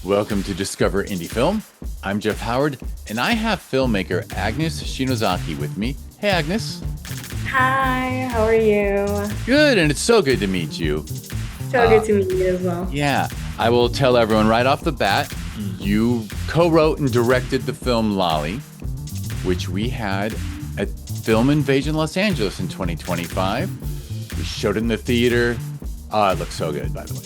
Welcome to Discover Indie Film. I'm Jeff Howard, and I have filmmaker Agnès Shinozaki with me. Hey, Agnès. Hi, how are you? Good, and it's so good to meet you. So good to meet you as well. Yeah, I will tell everyone right off the bat, you co-wrote and directed the film Lollie, which we had at Film Invasion Los Angeles in 2025. We showed it in the theater. It looks so good, by the way.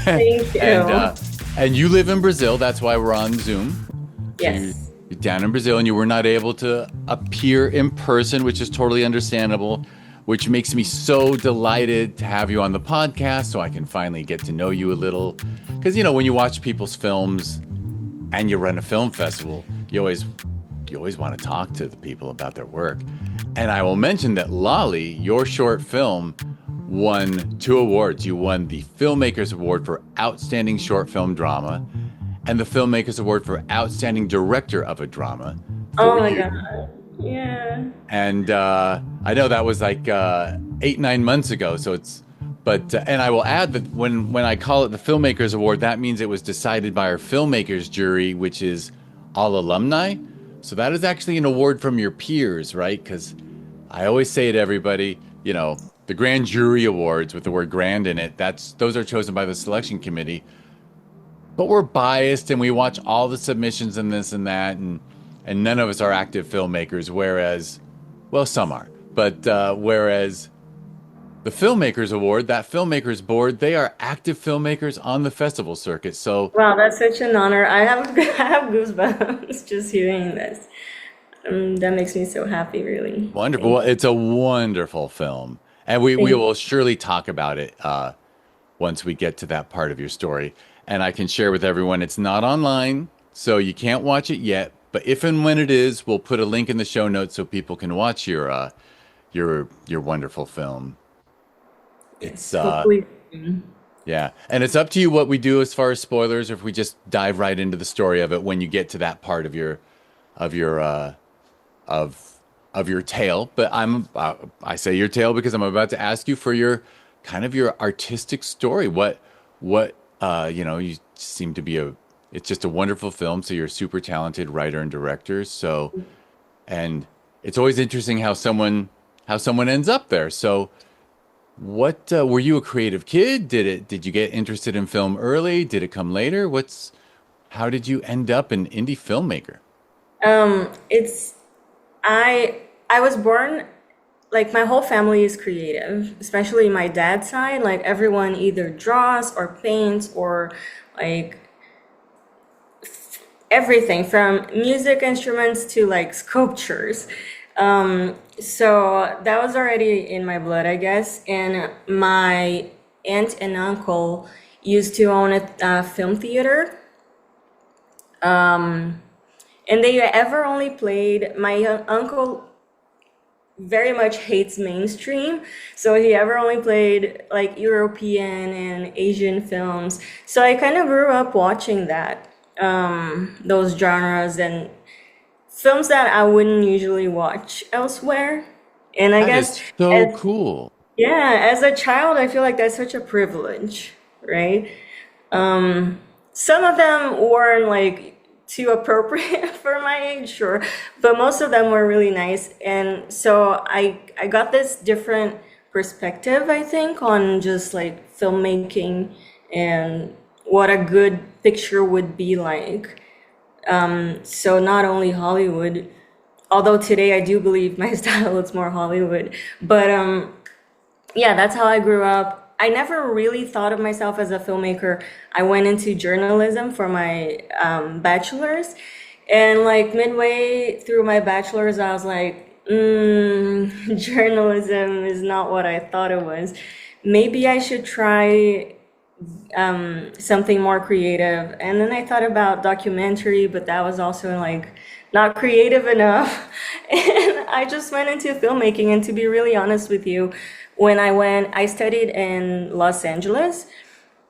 Thank you. And you live in Brazil, that's why we're on Zoom. Yes. You're down in Brazil and you were not able to appear in person, which is totally understandable, which makes me so delighted to have you on the podcast so I can finally get to know you a little. Because, you know, when you watch people's films and you run a film festival, you always want to talk to the people about their work. And I will mention that Lollie, your short film, won 2 awards. You won the Filmmakers Award for Outstanding Short Film Drama and the Filmmakers Award for Outstanding Director of a Drama. Oh my God. Yeah. And I know that was like 8-9 months ago. So and I will add that when I call it the Filmmakers Award, that means it was decided by our filmmakers jury, which is all alumni. So that is actually an award from your peers, right? Because I always say to everybody, you know, the grand jury awards with the word grand in it, those are chosen by the selection committee. But we're biased and we watch all the submissions and this and that, and none of us are active filmmakers, whereas, well, some are. But whereas the Filmmakers Award, that Filmmakers Board, they are active filmmakers on the festival circuit. So wow, that's such an honor. I have goosebumps just hearing this. That makes me so happy, really. Wonderful. Well, it's a wonderful film. And we will surely talk about it once we get to that part of your story. And I can share with everyone, it's not online, so you can't watch it yet. But if and when it is, we'll put a link in the show notes so people can watch your wonderful film. It's yeah, and it's up to you what we do as far as spoilers, or if we just dive right into the story of it when you get to that part of your tale. But I say your tale because I'm about to ask you for your artistic story. What you seem to be it's just a wonderful film. So you're a super talented writer and director. So, and it's always interesting how someone ends up there. So what, were you a creative kid? Did you get interested in film early? Did it come later? How did you end up an indie filmmaker? I was born, like, my whole family is creative, especially my dad's side. Like, everyone either draws or paints or like everything from music instruments to like sculptures. So that was already in my blood, I guess. And my aunt and uncle used to own a film theater. And they ever only played, my uncle very much hates mainstream, so he ever only played like European and Asian films. So I kind of grew up watching those genres and films that I wouldn't usually watch elsewhere. And I guess That is so cool. yeah, as a child, I feel like that's such a privilege, right? Some of them weren't like too appropriate for my age, sure, but most of them were really nice. And so I got this different perspective, I think, on just like filmmaking and what a good picture would be like. So not only Hollywood, although today I do believe my style is more Hollywood, but yeah, that's how I grew up. I never really thought of myself as a filmmaker. I went into journalism for my bachelor's, and like midway through my bachelor's, I was like, journalism is not what I thought it was. Maybe I should try something more creative. And then I thought about documentary, but that was also like not creative enough. And I just went into filmmaking. And to be really honest with you, when I studied in Los Angeles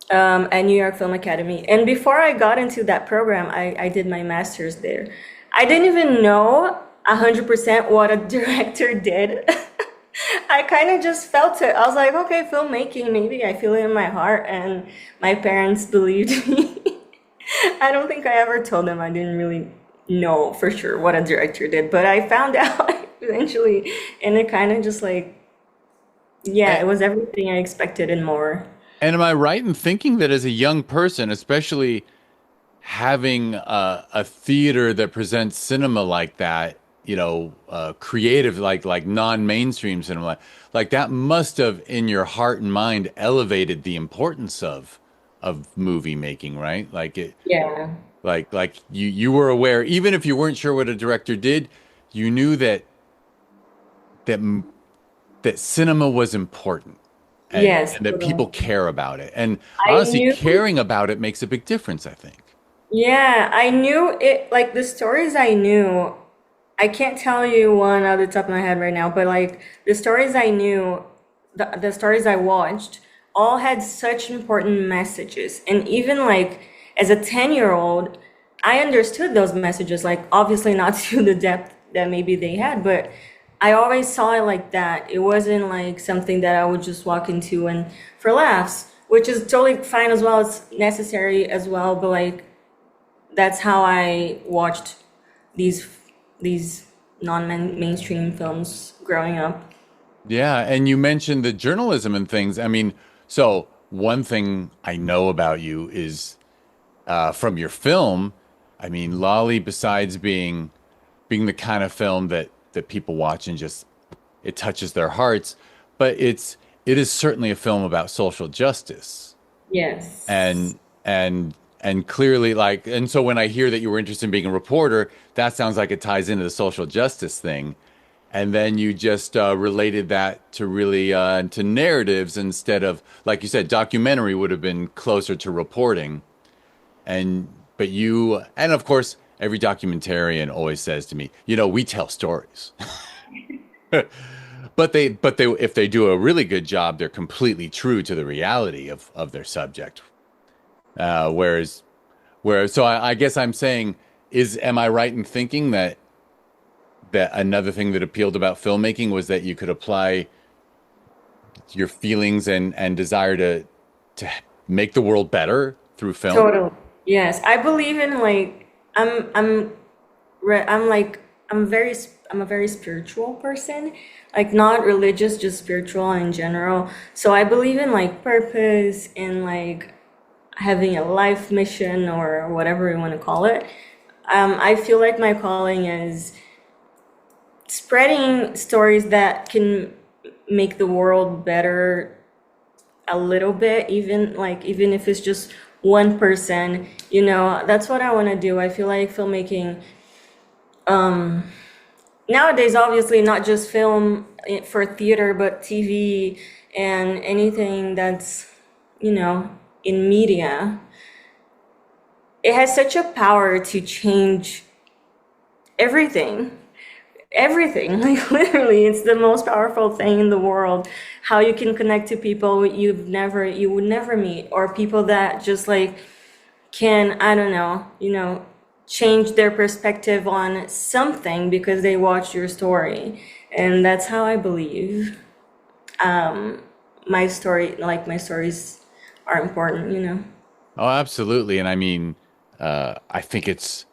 at New York Film Academy. And before I got into that program, I did my master's there. I didn't even know 100% what a director did. I kind of just felt it. I was like, okay, filmmaking, maybe I feel it in my heart. And my parents believed me. I don't think I ever told them I didn't really know for sure what a director did, but I found out eventually, and it kind of just like, yeah, And, it was everything I expected and more. and am I right in thinking that as a young person, especially having a theater that presents cinema like that, creative, like non-mainstream cinema, like that must have in your heart and mind elevated the importance of movie making, right? Yeah. Like you were aware, even if you weren't sure what a director did, you knew that that cinema was important Yes, and that totally. people care about it. And I honestly, knew, caring about it makes a big difference, I think. yeah, I knew it, like the stories I knew, I can't tell you one at the top of my head right now, but like the stories I knew, the stories I watched, all had such important messages. And even like as a 10-year-old, I understood those messages, like obviously not to the depth that maybe they had, but I always saw it like that. It wasn't like something that I would just walk into and for laughs, which is totally fine as well. It's necessary as well, but like that's how I watched these these non-mainstream films growing up. Yeah, and you mentioned the journalism and things. I mean, so one thing I know about you is from your film. I mean, Lolly, besides being the kind of film that people watch and just it touches their hearts, but it is certainly a film about social justice. Yes. And clearly and so when I hear that you were interested in being a reporter, that sounds like it ties into the social justice thing. And then you just related that to really to narratives instead of, like you said, documentary would have been closer to reporting. And but you, and of course, every documentarian always says to me, we tell stories. But they if they do a really good job, they're completely true to the reality of their subject. Whereas so I guess I'm saying am I right in thinking that another thing that appealed about filmmaking was that you could apply your feelings and desire to make the world better through film? Totally. Yes. I believe in like I'm like I'm a very spiritual person. Like not religious, just spiritual in general. So I believe in like purpose and like having a life mission or whatever you want to call it. I feel like my calling is spreading stories that can make the world better a little bit, even if it's just one person, that's what I want to do. I feel like filmmaking nowadays, obviously not just film for theater, but TV and anything that's, in media, it has such a power to change everything. Everything, like literally, it's the most powerful thing in the world. How you can connect to people you would never meet, or people that just like can, I don't know, change their perspective on something because they watched your story. And that's how I believe my stories are important. Oh, absolutely. And I mean, I think it's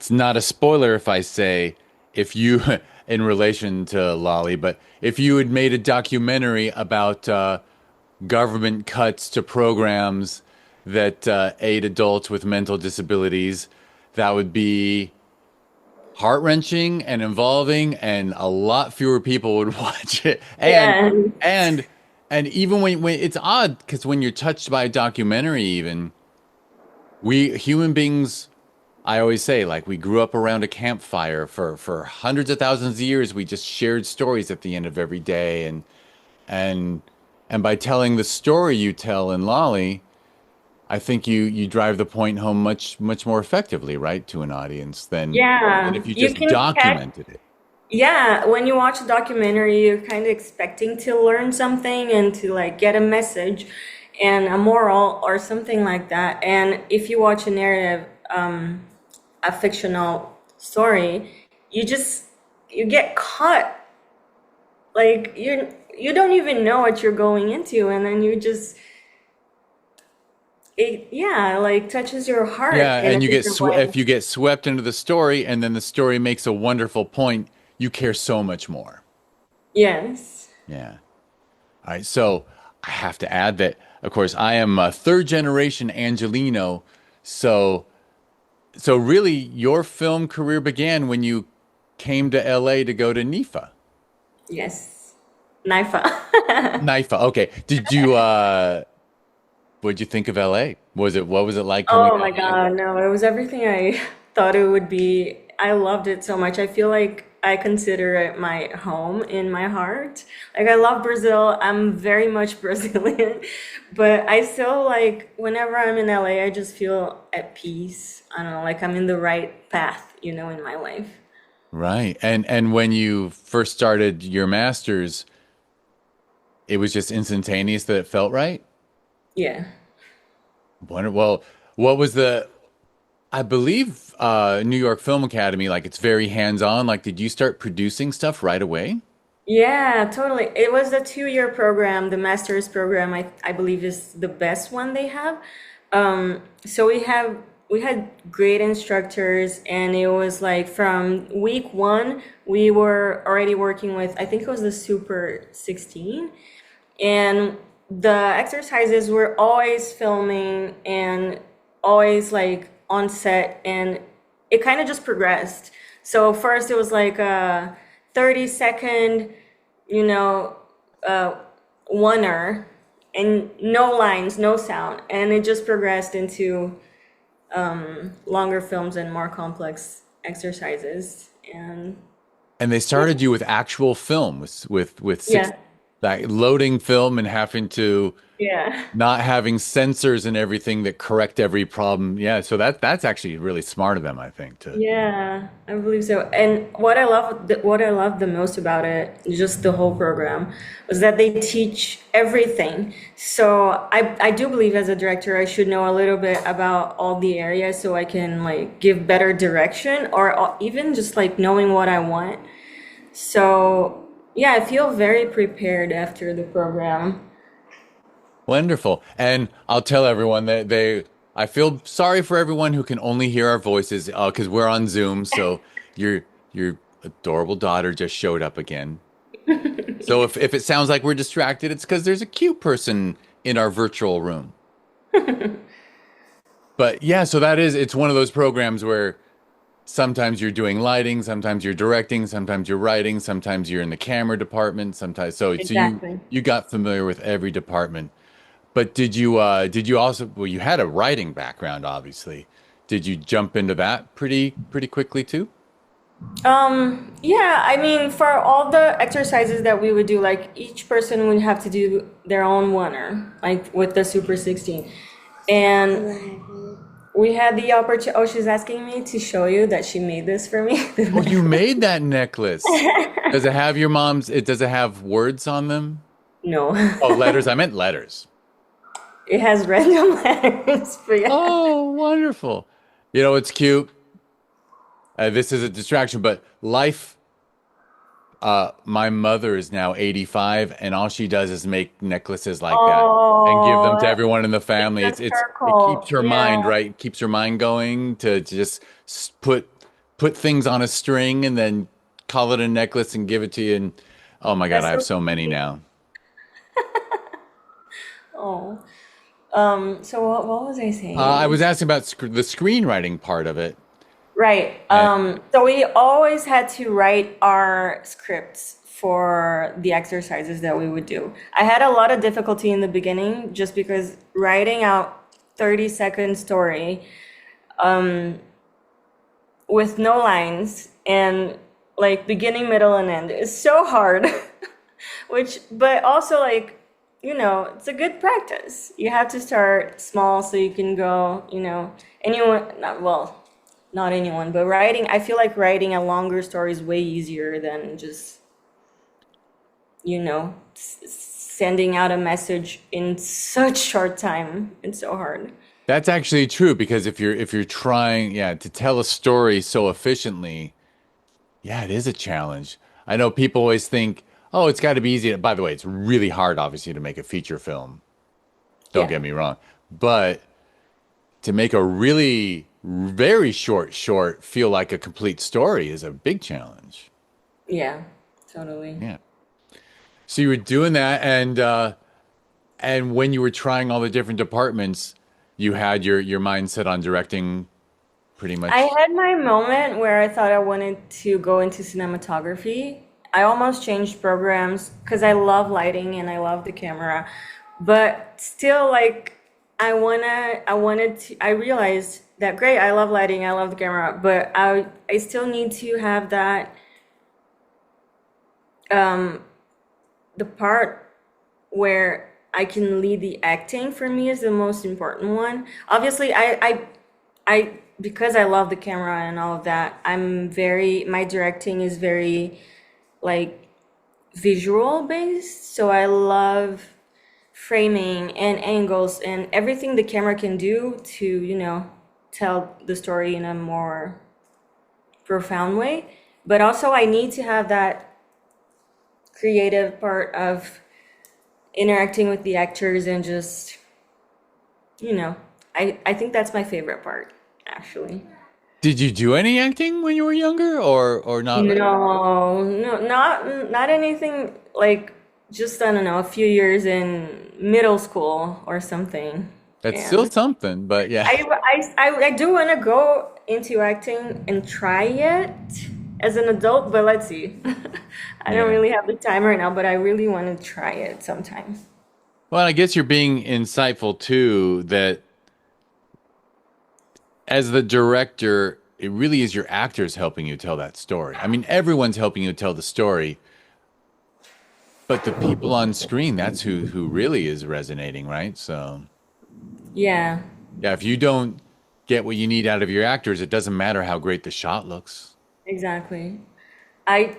not a spoiler if I say if you, in relation to Lolly, but if you had made a documentary about government cuts to programs that aid adults with mental disabilities, that would be heart-wrenching and involving, and a lot fewer people would watch it. Yeah. And and even when it's odd because when you're touched by a documentary, even we human beings, I always say, like we grew up around a campfire for hundreds of thousands of years. We just shared stories at the end of every day, and and by telling the story you tell in Lolly, I think you drive the point home much more effectively, right, to an audience than Yeah, if you you just can catch. documented it. Yeah, when you watch a documentary, you're kind of expecting to learn something and to like get a message and a moral or something like that. And if you watch a narrative, a fictional story, you just you get caught. Like you don't even know what you're going into, and then yeah, like touches your heart Yeah, in a and different way. if you get swept into the story and then the story makes a wonderful point, you care so much more. Yes. Yeah. All right. So I have to add that, of course, I am a third generation Angelino. So really your film career began when you came to LA to go to NIFA. Yes. Naifa. NIFA. Okay. What'd you think of LA? What was it like coming Oh to my LA? God, no, it was everything I thought it would be. I loved it so much. I feel like I consider it my home in my heart. Like I love Brazil. I'm very much Brazilian, but I still like whenever I'm in LA, I just feel at peace. I don't know, like I'm in the right path, in my life. Right. And when you first started your master's, it was just instantaneous that it felt right? Yeah. Well, what was I believe New York Film Academy, like it's very hands-on. Like, did you start producing stuff right away? Yeah, totally. It was a 2-year program. The master's program, I believe, is the best one they have. So we had great instructors, and it was like from week one, we were already working with, I think it was the Super 16, and the exercises were always filming and always like on set, and it kind of just progressed. So first it was like a 30-second, you know uh oneer, and no lines, no sound, and it just progressed into longer films and more complex exercises. And And they yeah, started you with actual film, with six yeah, like loading film and having to yeah. not having sensors and everything that correct every problem. Yeah, so that's actually really smart of them, I think, to Yeah, I believe so. And what I love the most about it, just the whole program, was that they teach everything. So I do believe as a director I should know a little bit about all the areas so I can like give better direction, or even just like knowing what I want. So yeah, I feel very prepared after the program. wonderful. And I'll tell everyone that I feel sorry for everyone who can only hear our voices because we're on Zoom. So your adorable daughter just showed up again. So if it sounds like we're distracted, it's because there's a cute person in our virtual room. But yeah, so it's one of those programs where sometimes you're doing lighting, sometimes you're directing, sometimes you're writing, sometimes you're in the camera department, sometimes so Exactly. you got familiar with every department. But did you also well you had a writing background obviously. Did you jump into that pretty quickly too? Yeah, I mean, for all the exercises that we would do, like each person would have to do their own oneer, like with the Super 16. And we had the opportunity. Oh, she's asking me to show you that she made this for me. Oh, you made that necklace. Does it have your mom's does it have words on them? No, Oh, letters. I meant letters. it has random letters, but yeah. Oh, wonderful. You know, it's cute. This is a distraction, but life, my mother is now 85 and all she does is make necklaces like that and give them to Oh, everyone in the it's family. a It keeps circle. her mind, Yeah, right? It keeps her mind going to just put things on a string and then call it a necklace and give it to you. And oh my God, that's I have so so many sweet. now. Oh, so what was I I saying? was asking about the screenwriting part of it. Right. And So we always had to write our scripts for the exercises that we would do. I had a lot of difficulty in the beginning just because writing out 30-second story with no lines and like beginning, middle, and end is so hard. But also like, it's a good practice. You have to start small so you can go, anyone, not well, not anyone, but writing, I feel like writing a longer story is way easier than just, sending out a message in such short time. It's so hard. that's actually true because if you're trying, yeah, to tell a story so efficiently, yeah, it is a challenge. I know people always think, oh, it's got to be easy. By the way, it's really hard, obviously, to make a feature film. Don't Yeah. get me wrong. But to make a really very short feel like a complete story is a big challenge. Yeah, totally. Yeah. So you were doing that, and when you were trying all the different departments, you had your mindset on directing pretty I much. had my moment where I thought I wanted to go into cinematography. I almost changed programs because I love lighting and I love the camera, but still, like, I realized that great, I love lighting, I love the camera, but I still need to have that, the part where I can lead the acting for me is the most important one. Obviously, because I love the camera and all of that, my directing is very like visual based. So I love framing and angles and everything the camera can do to, tell the story in a more profound way. But also, I need to have that creative part of interacting with the actors and just, you know, I think that's my favorite part, actually. Did you do any acting when you were younger, or not really? No, no, not anything like just I don't know, a few years in middle school or something. That's still And something, but yeah. I do want to go into acting and try it as an adult, but let's see. I don't Yeah. really have the time right now, but I really want to try it sometime. Well, I guess you're being insightful too, that as the director, it really is your actors helping you tell that story. I mean, everyone's helping you tell the story, but the people on screen, that's who really is resonating, right? So, Yeah, yeah, if you don't get what you need out of your actors, it doesn't matter how great the shot looks. exactly. I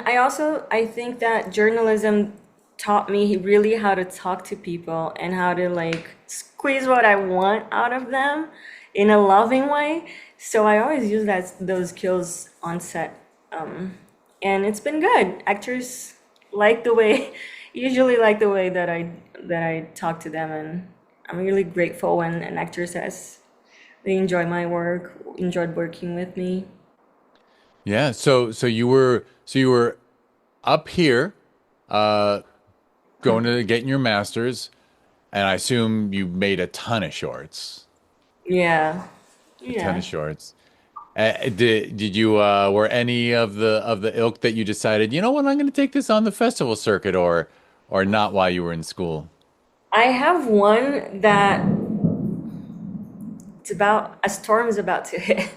I also I think that journalism taught me really how to talk to people and how to like squeeze what I want out of them in a loving way. So I always use those skills on set. And it's been good. Actors like the way usually like the way that I talk to them, and I'm really grateful when an actor says they enjoy my work, enjoyed working with me. Yeah, so you were up here, uh, going to getting your master's, and I assume you made a ton of shorts. Yeah. A ton Yeah. of shorts. Did you were any of the ilk that you decided, you know what, I'm going to take this on the festival circuit, or not while you were in school? I have one that it's about a storm is about to hit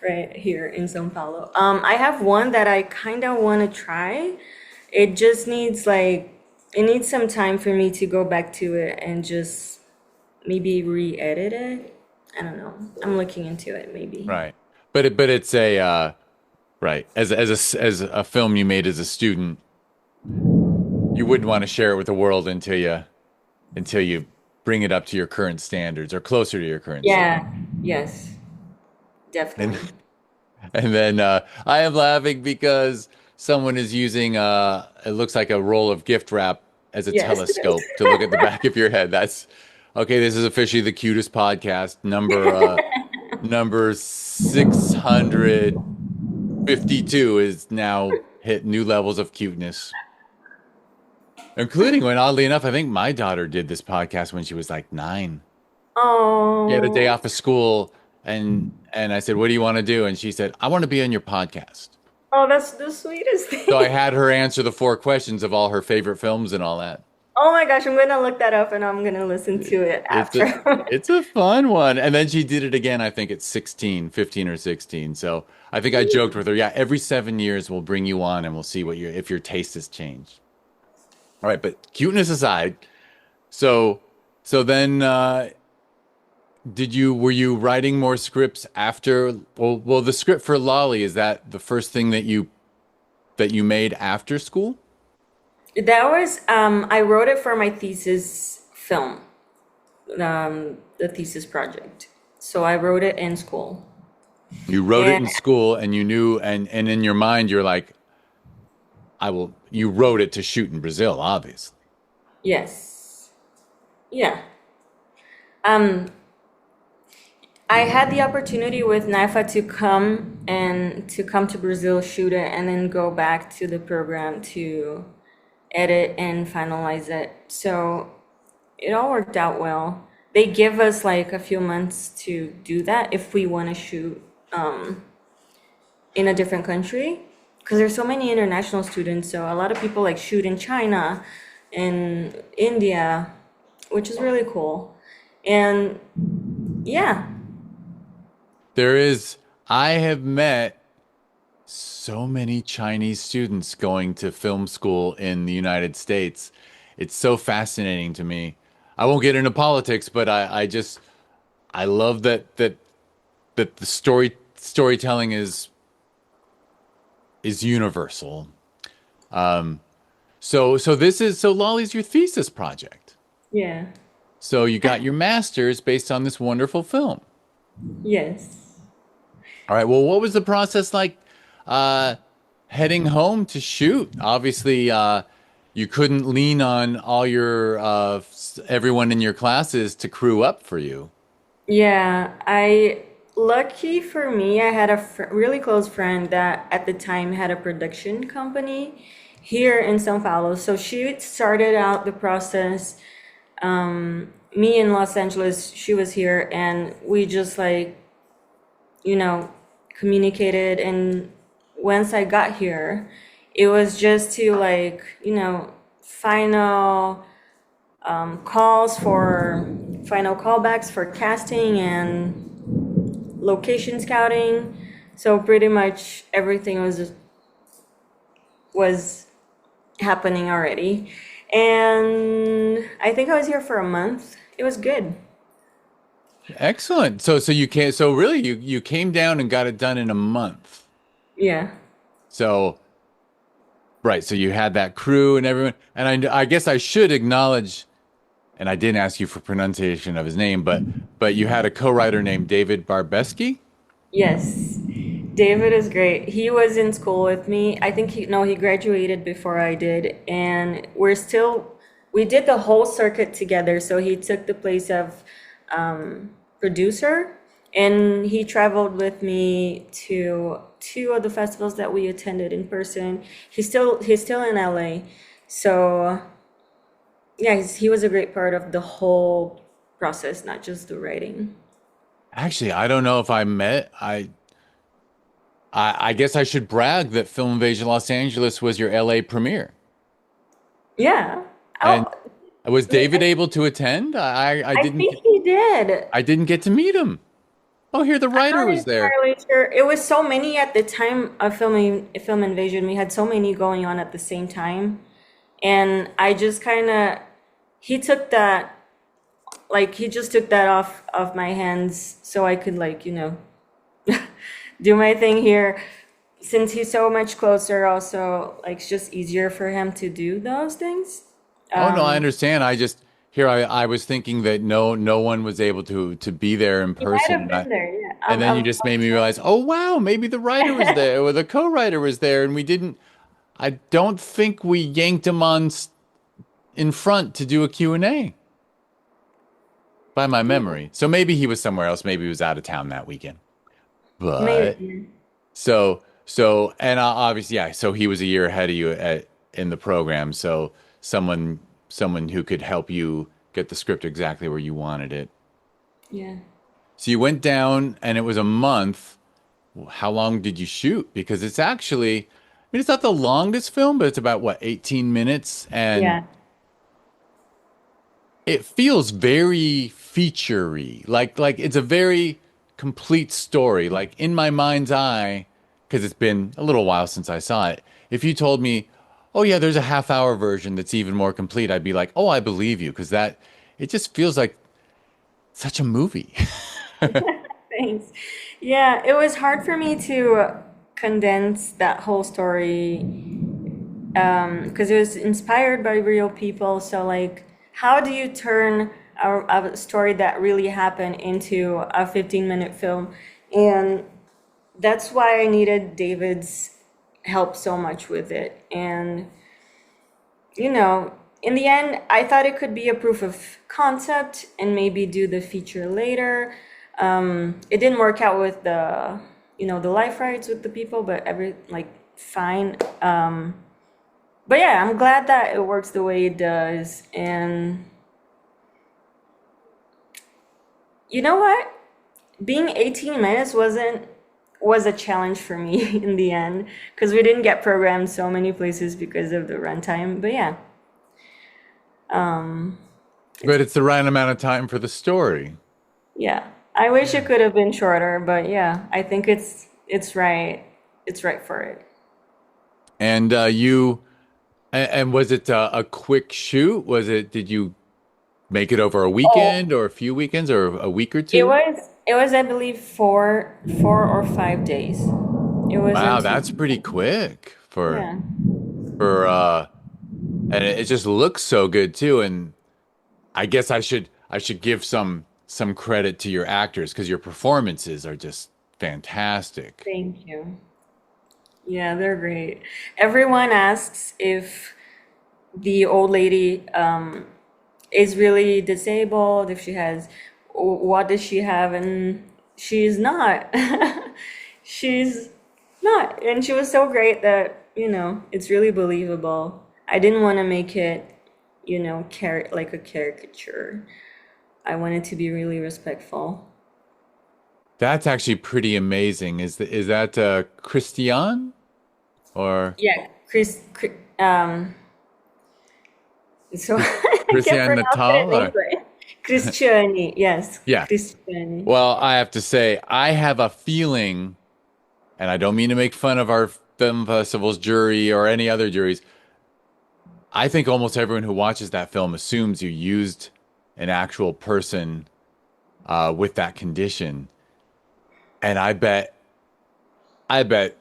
right here in São Paulo. I have one that I kind of want to try. It just needs it needs some time for me to go back to it and just maybe re-edit it. I don't know. I'm looking into it maybe. Right. But it's a right, as a film you made as a student, you wouldn't want to share it with the world until you bring it up to your current standards or closer to your current standards. Yeah. Yes. And Definitely. and then I am laughing because someone is using it looks like a roll of gift wrap as a Yes, it telescope to look at the back of your head. That's okay. This is officially the cutest podcast number 652 is now hit new levels of cuteness, including when oddly enough, I think my daughter did this podcast when she was like 9. She had a day Oh. off of school, and I said, "What do you want to do?" And she said, "I want to be on your podcast." Oh, that's the sweetest So I thing. had her answer the 4 questions of all her favorite films and all that. Oh my gosh, I'm gonna look that up and I'm gonna listen to it It's a after. it's a fun one. And then she did it again, I think it's 16, 15 or 16. So I think I joked with her, yeah, every 7 years we'll bring you on and we'll see what your if your taste has changed. All right, but cuteness aside, so so then did you were you writing more scripts after well the script for Lolly, is that the first thing that you made after school? That was I wrote it for my thesis film, the thesis project. So I wrote it in school. You wrote it And in school and you knew and in your mind you're like, I will you wrote it to shoot in Brazil, obviously. yes. Yeah. Um I had the opportunity with NIFA to come to Brazil, shoot it, and then go back to the program to edit and finalize it. So it all worked out well. They give us like a few months to do that if we want to shoot in a different country, because there's so many international students. So a lot of people like shoot in China, in India, which is really cool. And yeah, There is, I have met so many Chinese students going to film school in the United States. It's so fascinating to me. I won't get into politics, but I just I love that the storytelling is universal. So this is so Lollie's your thesis project. yeah, So you got your master's based on this wonderful film. yes. All right. Well, what was the process like uh, heading home to shoot? Obviously, you couldn't lean on all your everyone in your classes to crew up for you. Yeah, lucky for me, I had a really close friend that at the time had a production company here in São Paulo. So she started out the process, me in Los Angeles, she was here, and we just like, you know, communicated. And once I got here, it was just to like, final calls for final callbacks for casting and location scouting. So pretty much everything was happening already. And I think I was here for a month. It was good. Excellent. So you came. So really, you came down and got it done in a month. Yeah. So right. So you had that crew and everyone. And I guess I should acknowledge. And I didn't ask you for pronunciation of his name, but you had a co-writer named David Barbeski. Yes. David is great. He was in school with me. I think he graduated before I did. And we did the whole circuit together. So he took the place of producer, and he traveled with me to two of the festivals that we attended in person. He's still in LA. So yeah, he was a great part of the whole process, not just the writing. Actually, I don't know if I met. I guess I should brag that Film Invasion Los Angeles was your LA premiere. Yeah. And Oh, was David able to attend? I think he did. I didn't get to meet him. Oh, here the writer Not was there. entirely sure. It was so many at the time of filming Film Invasion. We had so many going on at the same time. And I just kind of, he took that, like, he just took that off of my hands so I could, like, do my thing here. Since he's so much closer, also, like, it's just easier for him to do those things. Oh no, I Um, understand. I just here I was thinking that no one was able to be there in he might person. have been there, yeah. And then you just made me realize, oh wow, maybe the writer was there or the co-writer was there, and we didn't. I don't think we yanked him in front to do a Q and A by my memory. So maybe he was somewhere else. Maybe he was out of town that weekend. But Maybe. and obviously, yeah. So he was a year ahead of you in the program. So someone who could help you get the script exactly where you wanted it. Yeah. So you went down, and it was a month. How long did you shoot? Because it's actually, I mean, it's not the longest film, but it's about what, 18 minutes, and Yeah. it feels very featurey. Like it's a very complete story. Like in my mind's eye, because it's been a little while since I saw it. If you told me, "Oh yeah, there's a half-hour version that's even more complete," I'd be like, "Oh, I believe you," because that it just feels like such a movie. Thanks. Yeah, it was hard for me to condense that whole story because it was inspired by real people. So, like, how do you turn a story that really happened into a 15-minute film? And that's why I needed David's help so much with it. And, in the end, I thought it could be a proof of concept and maybe do the feature later. It didn't work out with the life rights with the people, but like fine. But yeah, I'm glad that it works the way it does. And you know what? Being 18 minutes was a challenge for me in the end because we didn't get programmed so many places because of the runtime. But yeah, it's But it's the right amount of time for the story. yeah. I wish it could have been shorter, but yeah, I think it's right. It's right for it. And and was it a quick shoot? Did you make it over a Oh, weekend or a few weekends or a week or it two? was it was I believe 4 or 5 days. It Wow, wasn't too that's pretty quick yeah. for and it just looks so good too. And I guess I should give some credit to your actors because your performances are just fantastic. Thank you. Yeah, they're great. Everyone asks if the old lady is really disabled, if she has, what does she have, and she's not. She's not. And she was so great that, it's really believable. I didn't want to make it, like a caricature. I wanted to be really respectful. That's actually pretty amazing. Is that Christian or Yeah, so I can't Christian pronounce it Natal in or English. Christiani, yes, yeah. Christiani. Well, I have to say I have a feeling, and I don't mean to make fun of our film festival's jury or any other juries. I think almost everyone who watches that film assumes you used an actual person with that condition. And I bet, I bet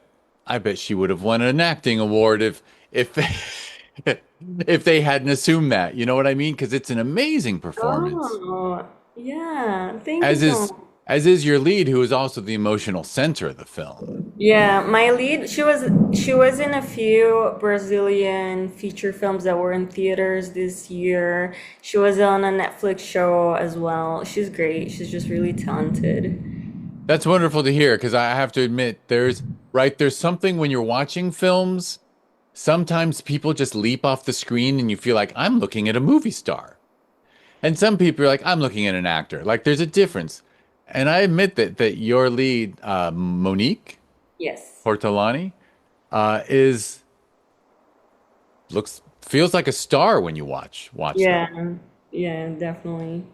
she would have won an acting award if if they hadn't assumed that. You know what I mean? Because it's an amazing performance. Oh, yeah. Thank you As so is much. as is your lead, who is also the emotional center of the film. Yeah, my lead, she was in a few Brazilian feature films that were in theaters this year. She was on a Netflix show as well. She's great. She's just really talented. That's wonderful to hear because I have to admit, there's something when you're watching films. Sometimes people just leap off the screen and you feel like I'm looking at a movie star. And some people are like, I'm looking at an actor. Like there's a difference. And I admit that your lead, Monique Yes. Hortolani, is looks feels like a star when you watch them. Yeah. Yeah, definitely.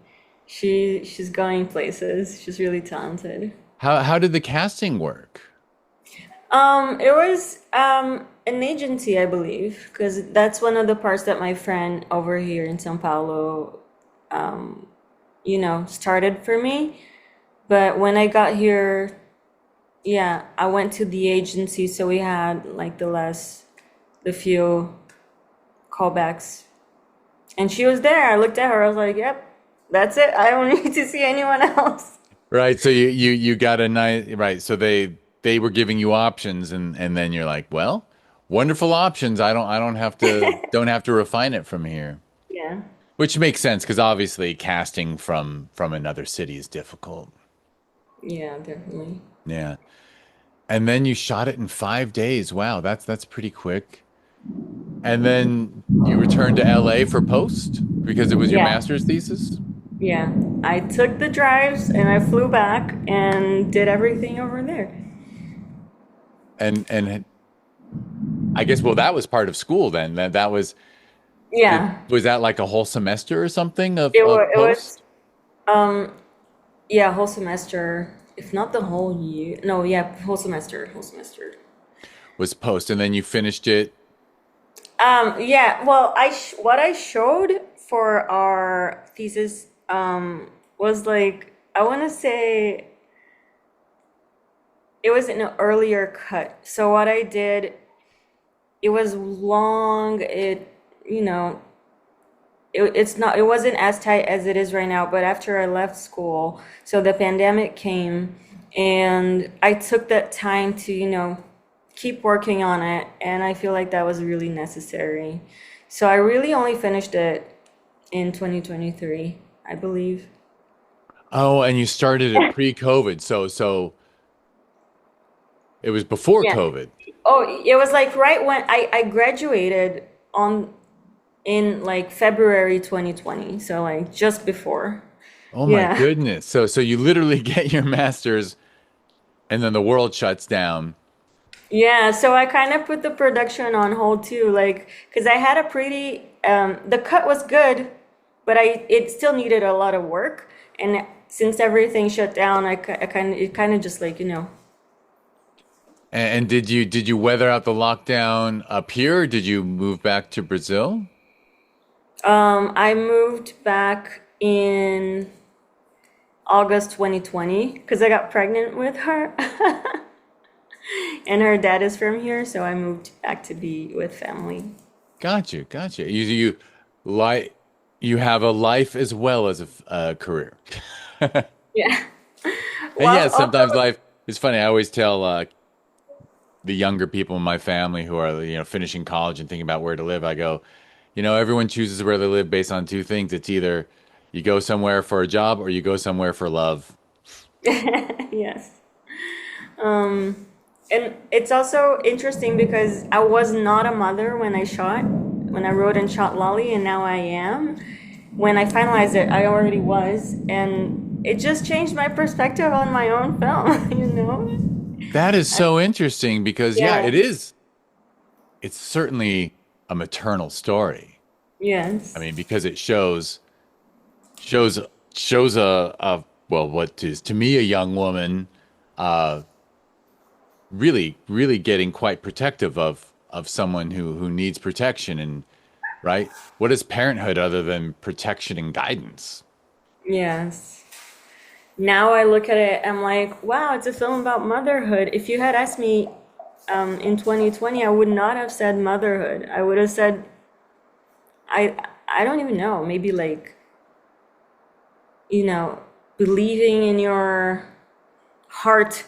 She's going places. She's really talented. How did the casting work? It was an agency, I believe, because that's one of the parts that my friend over here in São Paulo, started for me. But when I got here, yeah, I went to the agency, so we had like the few callbacks, and she was there. I looked at her, I was like, "Yep, that's it. I don't need to see anyone else." Right. So you got a nice right. So they were giving you options and then you're like, well, wonderful options. I don't have to refine it from here. Yeah, Which makes sense because obviously casting from another city is difficult. yeah, definitely. Yeah. And then you shot it in 5 days. Wow, that's pretty quick. And then you returned to LA for post because it was your Yeah. master's thesis? Yeah, I took the drives and I flew back and did everything over there. And I guess well that was part of school then. That was Yeah, was that like a whole semester or something of it was post? yeah, whole semester, if not the whole year. No, yeah, whole semester. Was post and then you finished it. Yeah, well, what I showed for our thesis was like I want to say it was an earlier cut. So what I did, it was long. You know, it wasn't as tight as it is right now, but after I left school, so the pandemic came and I took that time to, keep working on it, and I feel like that was really necessary. So I really only finished it in 2023, I believe. Oh, and you started it pre-COVID. So it was before Yeah. COVID. Oh, it was like right when I graduated on in like February 2020. So like just before. Oh my Yeah. goodness. So you literally get your master's and then the world shuts down. Yeah, so I kind of put the production on hold too, like, because I had a pretty, the cut was good, but it still needed a lot of work. And since everything shut down, I kind of, it kind of just like, And did you weather out the lockdown up here or did you move back to Brazil? I moved back in August 2020 because I got pregnant with her, and her dad is from here, so I moved back to be with family. Gotcha, gotcha. Like you have a life as well as a career. Yeah. And Well, yes, also, sometimes life is funny. I always tell the younger people in my family who are, finishing college and thinking about where to live, I go, everyone chooses where they live based on two things. It's either you go somewhere for a job or you go somewhere for love. yes. And it's also interesting because I was not a mother when I wrote and shot Lollie, and now I am. When I finalized it, I already was, and it just changed my perspective on my own film, That is so interesting because, yeah, Yeah, it is. It's certainly a maternal story. I yes. mean, because it shows shows a well, what is to me a young woman, uh, really getting quite protective of someone who needs protection and right. What is parenthood other than protection and guidance? Yes. Now I look at it, I'm like, wow, it's a film about motherhood. If you had asked me in 2020, I would not have said motherhood. I would have said, I don't even know, maybe like, you know, believing in your heart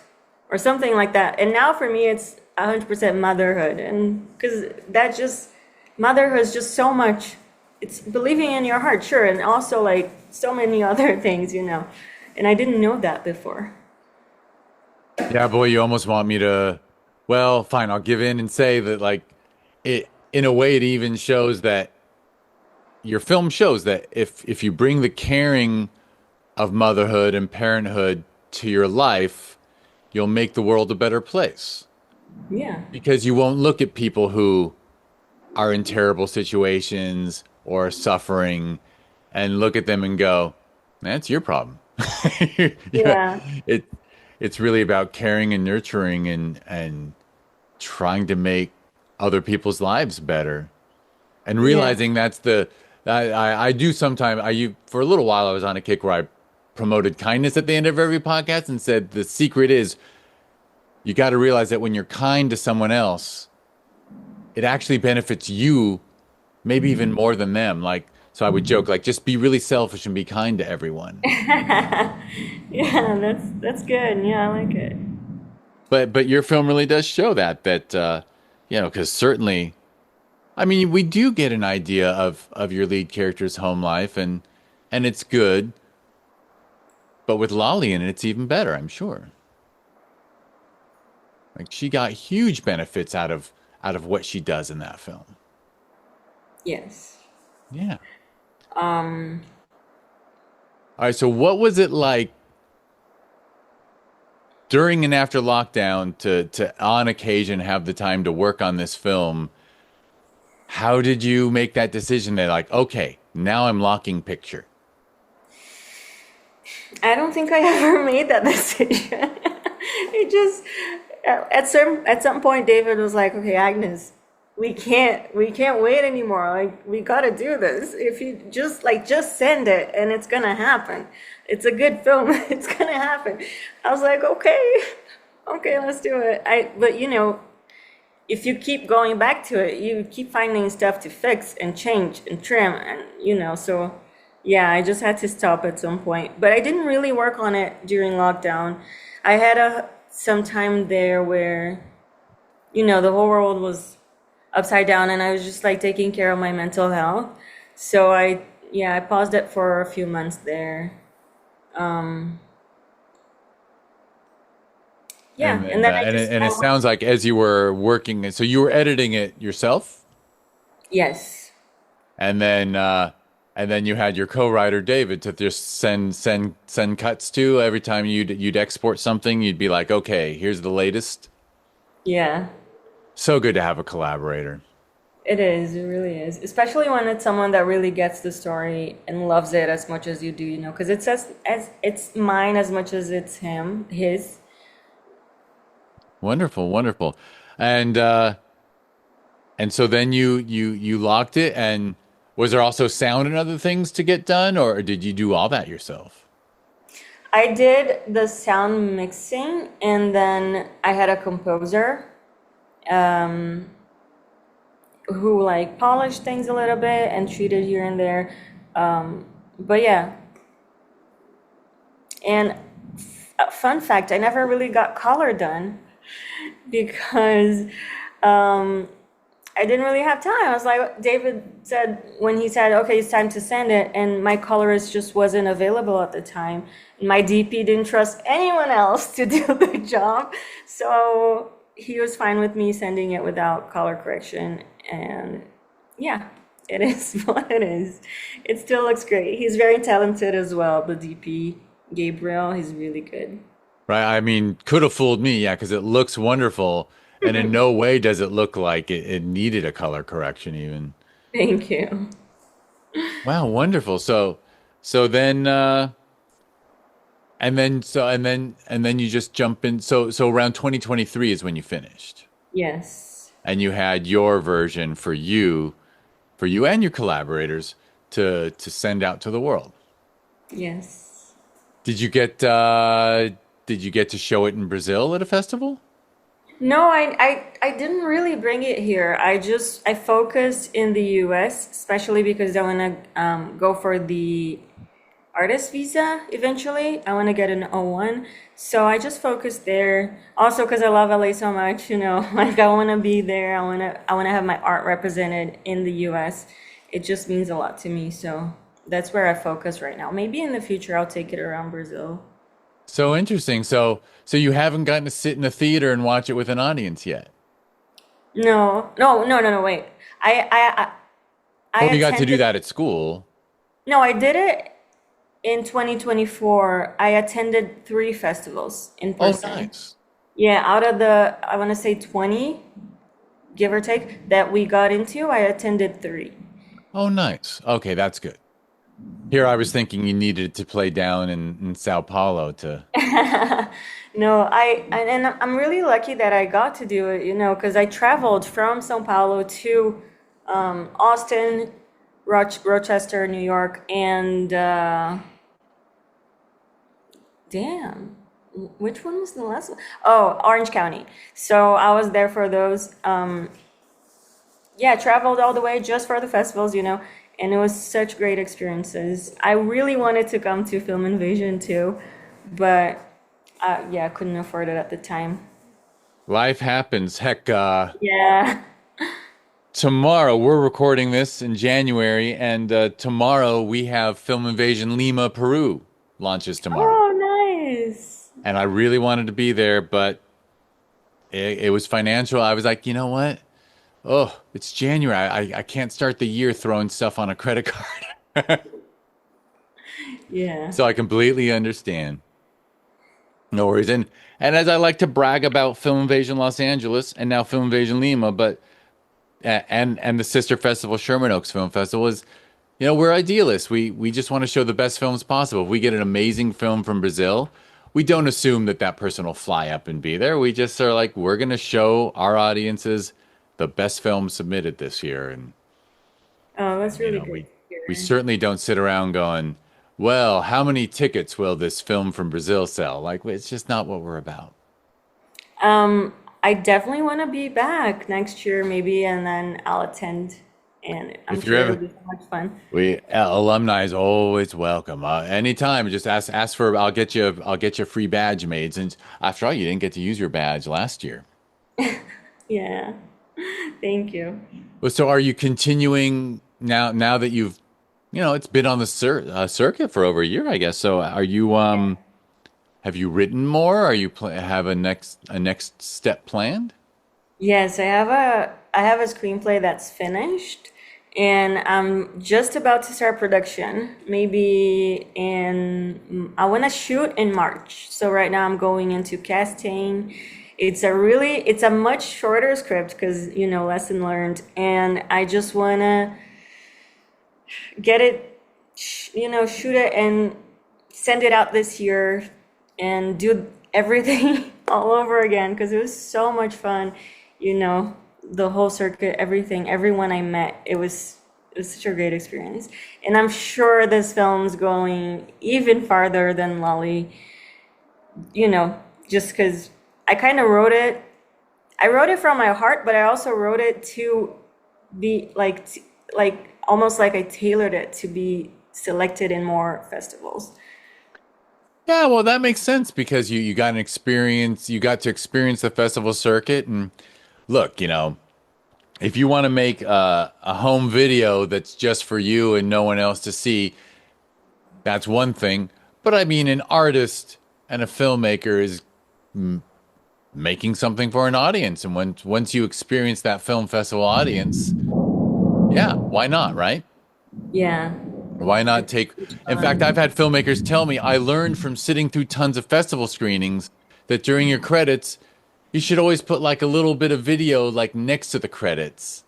or something like that. And now for me, it's 100% motherhood. And because that just, motherhood is just so much. It's believing in your heart, sure. And also like so many other things. And I didn't know that before. Yeah, boy, you almost want me to. Well, fine, I'll give in and say that like it in a way it even shows that your film shows that if you bring the caring of motherhood and parenthood to your life, you'll make the world a better place Yeah. because you won't look at people who are in terrible situations or suffering and look at them and go, "That's your problem." Yeah, Yeah. it it's really about caring and nurturing and trying to make other people's lives better and Yeah. realizing that's the I do sometimes for a little while I was on a kick where I promoted kindness at the end of every podcast and said the secret is you got to realize that when you're kind to someone else, it actually benefits you maybe even more than them. Like, so I would joke, like, just be really selfish and be kind to everyone. Yeah, that's good. Yeah, I like it. But your film really does show that because certainly, I mean, we do get an idea of your lead character's home life, and it's good. But with Lolly in it, it's even better, I'm sure. Like she got huge benefits out of what she does in that film. Yes. Yeah. Um, All right. So what was it like during and after lockdown to on occasion have the time to work on this film? How did you make that decision that like, okay, now I'm locking picture? I don't think I ever made that decision. It just at some point David was like, "Okay, Agnes, we can't wait anymore. Like we gotta do this. If you just send it and it's gonna happen. It's a good film. It's gonna happen." I was like, "Okay, okay, let's do it." But if you keep going back to it, you keep finding stuff to fix and change and trim and so yeah, I just had to stop at some point. But I didn't really work on it during lockdown. I had some time there where the whole world was upside down and I was just like taking care of my mental health. So I paused it for a few months there. Um, yeah, And and then then I just and it sounds like as you were working, so you were editing it yourself, yes. and then you had your co-writer David to just send cuts to every time you'd export something. You'd be like, okay, here's the latest. Yeah, So good to have a collaborator. it is. It really is. Especially when it's someone that really gets the story and loves it as much as you do, because it's as it's mine as much as it's his. Wonderful, wonderful. And and so then you locked it, and was there also sound and other things to get done, or did you do all that yourself? I did the sound mixing, and then I had a composer um, who like polished things a little bit and treated here and there. But yeah, and fun fact, I never really got color done because um, I didn't really have time. I was like, David said when he said, okay, it's time to send it, and my colorist just wasn't available at the time. My DP didn't trust anyone else to do the job. So he was fine with me sending it without color correction. And yeah, it is what it is. It still looks great. He's very talented as well, the DP, Gabriel. He's really good. Right? I mean, could have fooled me, yeah, because it looks wonderful, and in no way does it look like it needed a color correction even. Thank you. Wow, wonderful. So then and then you just jump in. So around 2023 is when you finished. Yes. And you had your version for you and your collaborators to send out to the world. Yes. Did you did you get to show it in Brazil at a festival? No, I didn't really bring it here. I focused in the US, especially because I want to go for the artist visa eventually. I want to get an O1. So I just focused there. Also because I love LA so much, like I want to be there. I want to have my art represented in the US. It just means a lot to me. So that's where I focus right now. Maybe in the future I'll take it around Brazil. So interesting. So you haven't gotten to sit in a theater and watch it with an audience yet. No, no, no, no, no, wait. I I I Oh, you got to do attended that at school. No, I did it in 2024. I attended three festivals in Oh, person. nice. Yeah, out of the, I want to say 20, give or take, that we got into, I attended three. Oh, nice. Okay, that's good. Here I was thinking you needed to play down in Sao Paulo to. No, and I'm really lucky that I got to do it, because I traveled from São Paulo to Austin, Rochester, New York, and damn, which one was the last one? Oh, Orange County. So I was there for those. Yeah, traveled all the way just for the festivals, and it was such great experiences. I really wanted to come to Film Invasion too, but yeah, I couldn't afford it at the time. Life happens. Heck, Yeah. tomorrow we're recording this in January, and tomorrow we have Film Invasion Lima, Peru launches tomorrow. Oh, nice. And I really wanted to be there, but it was financial. I was like, you know what? Oh, it's January. I can't start the year throwing stuff on a credit card. Yeah. So I completely understand. No worries. And as I like to brag about Film Invasion Los Angeles and now Film Invasion Lima, but and the sister festival Sherman Oaks Film Festival is, we're idealists. We just want to show the best films possible. If we get an amazing film from Brazil, we don't assume that that person will fly up and be there. We just are like, we're going to show our audiences the best film submitted this year, Oh, that's and really great we to we hear. certainly don't sit around going, well, how many tickets will this film from Brazil sell? Like, it's just not what we're about. Um, I definitely want to be back next year, maybe, and then I'll attend, and I'm If you're sure it'll ever, be so much fun. we alumni is always welcome. Anytime, just ask for. I'll get you a free badge made. Since after all, you didn't get to use your badge last year. Yeah. Thank you. Well, so are you continuing now? it's been on the circuit for over a year, I guess. So are you have you written more? Are you have a next step planned? Yes, I have a screenplay that's finished, and I'm just about to start production. Maybe I want to shoot in March. So right now I'm going into casting. It's a much shorter script because, lesson learned, and I just want to get it, shoot it and send it out this year and do everything all over again because it was so much fun. The whole circuit, everything, everyone I met, it was such a great experience. And I'm sure this film's going even farther than Lollie, just because I kind of wrote it. I wrote it from my heart, but I also wrote it to be like almost like I tailored it to be selected in more festivals. Yeah, well, that makes sense because you got an experience, you got to experience the festival circuit. And look, if you want to make a home video that's just for you and no one else to see, that's one thing. But I mean, an artist and a filmmaker is making something for an audience. And once you experience that film festival audience, yeah, why not, right? Yeah, Why not it's take? In fact, fun. I've had filmmakers tell me I learned from sitting through tons of festival screenings that during your credits, you should always put like a little bit of video like next to the credits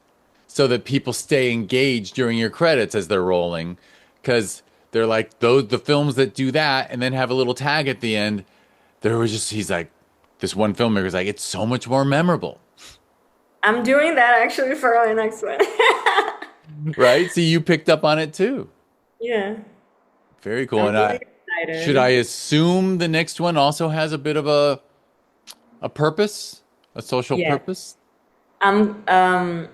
so that people stay engaged during your credits as they're rolling. Because they're like those the films that do that and then have a little tag at the end. There was just he's like this one filmmaker's like it's so much more memorable, I'm doing that actually for my next one. right? So you picked up on it too. Yeah, Very cool. I'm And really should I excited. assume the next one also has a bit of a purpose, a social Yeah. purpose? Um, um,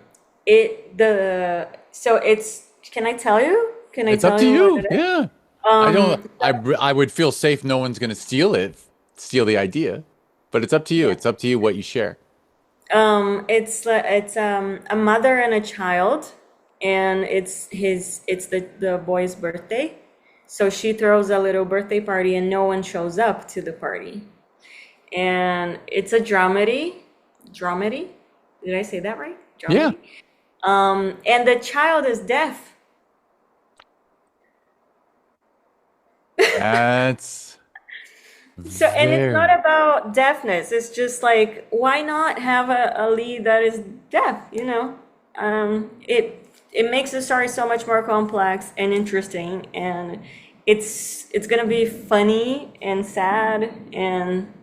so it's, can I tell you? Can I It's up tell to you what you. it is? Yeah. I don't. I would feel safe. No one's going to steal the idea. But it's up to you. Yeah. It's up to you what you share. It's a mother and a child, and it's the boy's birthday. So she throws a little birthday party, and no one shows up to the party. And it's a dramedy. Dramedy? Did I say that right? Yeah. Dramedy. And the child is deaf. That's So, and it's not very. about deafness. It's just like, why not have a lead that is deaf, it makes the story so much more complex and interesting, and it's gonna be funny and sad and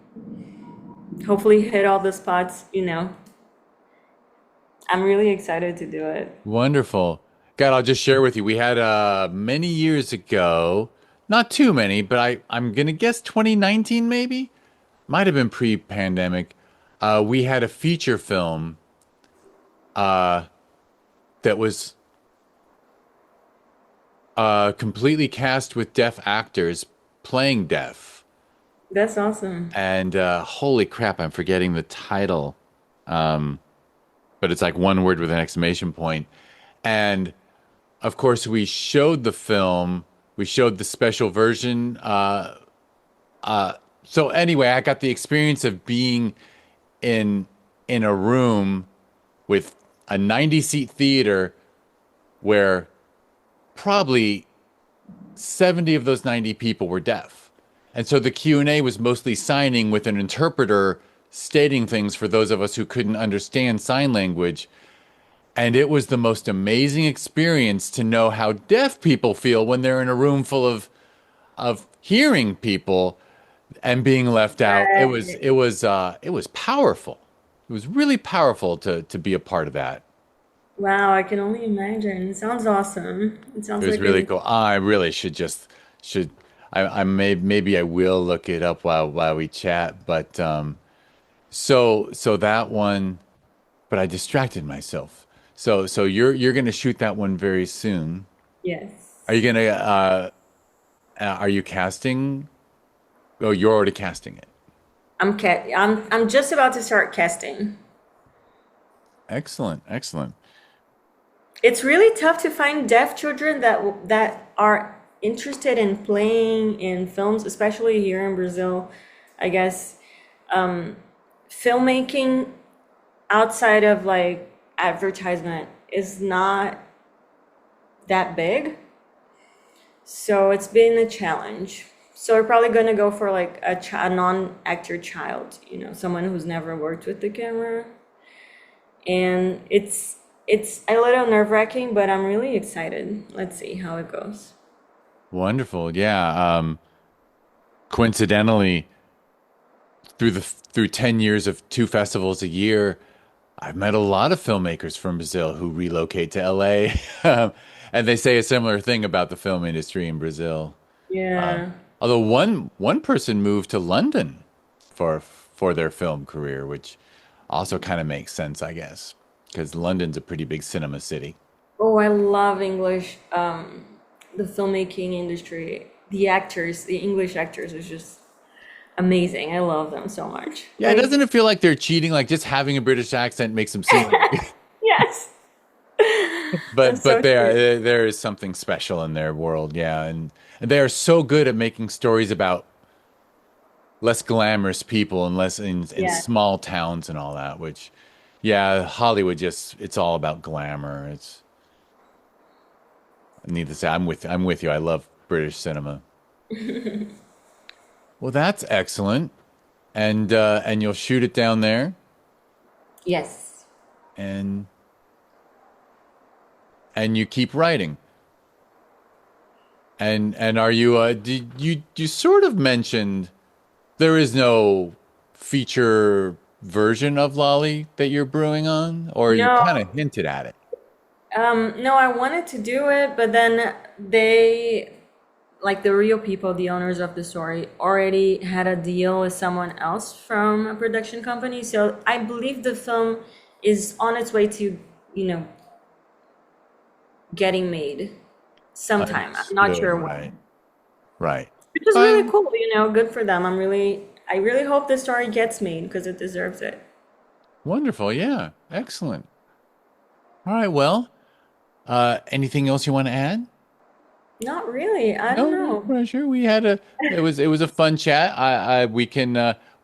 hopefully hit all the spots. I'm really excited to do it. Wonderful. God, I'll just share with you. We had many years ago, not too many, but I'm gonna guess 2019 maybe. Might have been pre-pandemic. We had a feature film uh, that was completely cast with deaf actors playing deaf. That's awesome. And holy crap, I'm forgetting the title. But it's like one word with an exclamation point. And of course, we showed the film. We showed the special version. So anyway, I got the experience of being in in a room with a 90 seat theater where probably 70 of those 90 people were deaf. And so the Q&A was mostly signing with an interpreter stating things for those of us who couldn't understand sign language. And it was the most amazing experience to know how deaf people feel when they're in a room full of hearing people and being left out. Right. It was powerful. It was really powerful to be a part of that. Wow, I can only imagine. It sounds awesome. It It sounds was like really an cool. I really should maybe I will look it up while we chat. But so that one, but I distracted myself. So you're gonna shoot that one very soon. Are you yes. gonna are you casting? Oh, you're already casting it. I'm just about to start casting. Excellent, excellent. it's really tough to find deaf children that are interested in playing in films, especially here in Brazil. I guess filmmaking outside of like advertisement is not that big. So it's been a challenge. So we're probably gonna go for like a non-actor child, someone who's never worked with the camera. And it's a little nerve-wracking, but I'm really excited. Let's see how it goes. Wonderful. Yeah. Coincidentally, through 10 years of two festivals a year, I've met a lot of filmmakers from Brazil who relocate to LA. And they say a similar thing about the film industry in Brazil. Yeah. Although one person moved to London for their film career, which also kind of makes sense, I guess, because London's a pretty big cinema city. Oh, I love English, the filmmaking industry. The English actors is just amazing. I love them so much. Yeah, doesn't it feel like they're cheating? Like just having a British accent makes them seem Yes. but That's so true. there is something special in their world, yeah, and they are so good at making stories about less glamorous people and less in Yeah. small towns and all that, which yeah, Hollywood just it's all about glamour. It's needless to say, I'm with you. I love British cinema. Well, that's excellent. And you'll shoot it down there Yes. and you keep writing. And are you did you sort of mentioned there is no feature version of Lolly that you're brewing on, or you No, kind of hinted at it. no, I wanted to do it, but then like the real people, the owners of the story, already had a deal with someone else from a production company. So I believe the film is on its way to, you know, getting made sometime. I'm not Understood, sure right. when. Right. Which is really Fine. cool, good for them. I really hope the story gets made because it deserves it. Wonderful. Yeah. Excellent. All right. Well, anything else you want to add? Not really. I don't No, no know. pressure. We had a it was a fun chat. I we can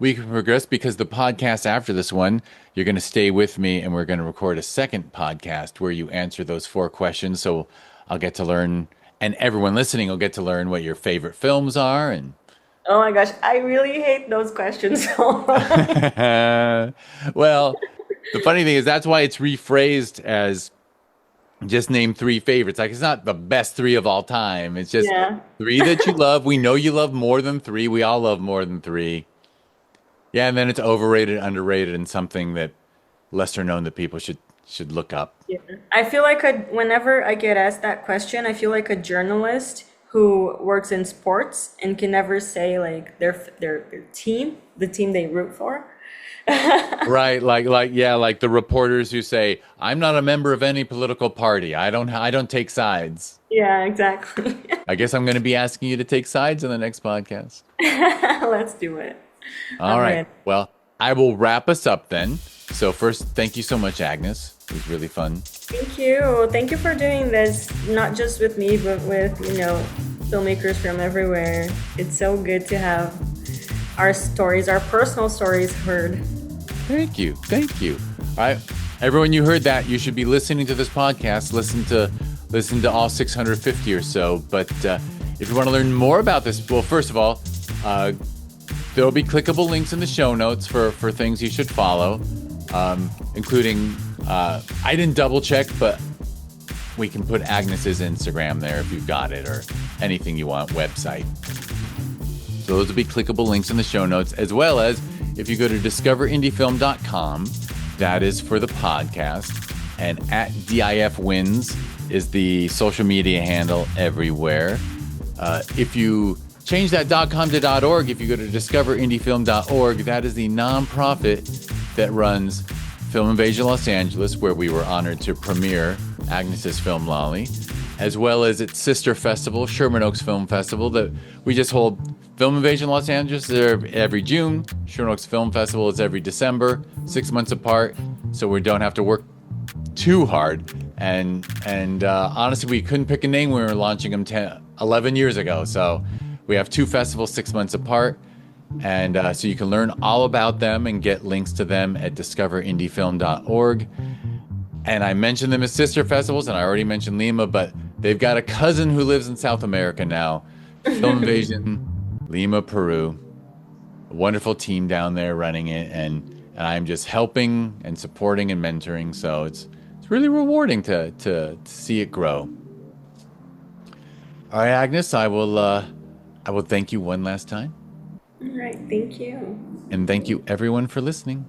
progress because the podcast after this one, you're going to stay with me and we're going to record a second podcast where you answer those four questions. So I'll get to learn, and everyone listening will get to learn what your favorite films are. And Oh my gosh, I really hate those questions so much. well, the funny thing is that's why it's rephrased as just name three favorites. Like it's not the best three of all time. It's just Yeah. three that you love. We know you love more than three. We all love more than three. Yeah, and then it's overrated, underrated, and something that lesser known that people should look up. Yeah. I feel like whenever I get asked that question, I feel like a journalist who works in sports and can never say like their team, the team they root for. Right, like yeah, like the reporters who say, "I'm not a member of any political party. I don't take sides." Yeah, exactly. I guess I'm going to be asking you to take sides in the next podcast. Let's do it. All I'm right. ready. Well, I will wrap us up then. So first, thank you so much, Agnes. It was really fun. Thank you. Thank you for doing this, not just with me, but with, filmmakers from everywhere. It's so good to have our stories, our personal stories heard. Thank you. Thank you. All right. Everyone, you heard that. You should be listening to this podcast. Listen to all 650 or so. But if you want to learn more about this, well, first of all, there will be clickable links in the show notes for things you should follow, including, I didn't double check, but we can put Agnes's Instagram there if you've got it, or anything you want, website. So those will be clickable links in the show notes, as well as if you go to discoverindiefilm.com, that is for the podcast, and at DIF Wins is the social media handle everywhere. If you change that .com to .org, if you go to discoverindiefilm.org, that is the nonprofit that runs Film Invasion Los Angeles, where we were honored to premiere Agnes's film Lolly, as well as its sister festival, Sherman Oaks Film Festival, that we just hold. Film Invasion Los Angeles is every June. Sherman Oaks Film Festival is every December, 6 months apart, so we don't have to work too hard And honestly, we couldn't pick a name when we were launching them 11 years ago. So we have two festivals 6 months apart. And so you can learn all about them and get links to them at discoverindiefilm.org. And I mentioned them as sister festivals, and I already mentioned Lima, but they've got a cousin who lives in South America now, Film Invasion, Lima, Peru. A wonderful team down there running it, and I'm just helping and supporting and mentoring. So it's really rewarding to see it grow. All right, Agnes, I will thank you one last time. All right, thank you. And thank you everyone for listening.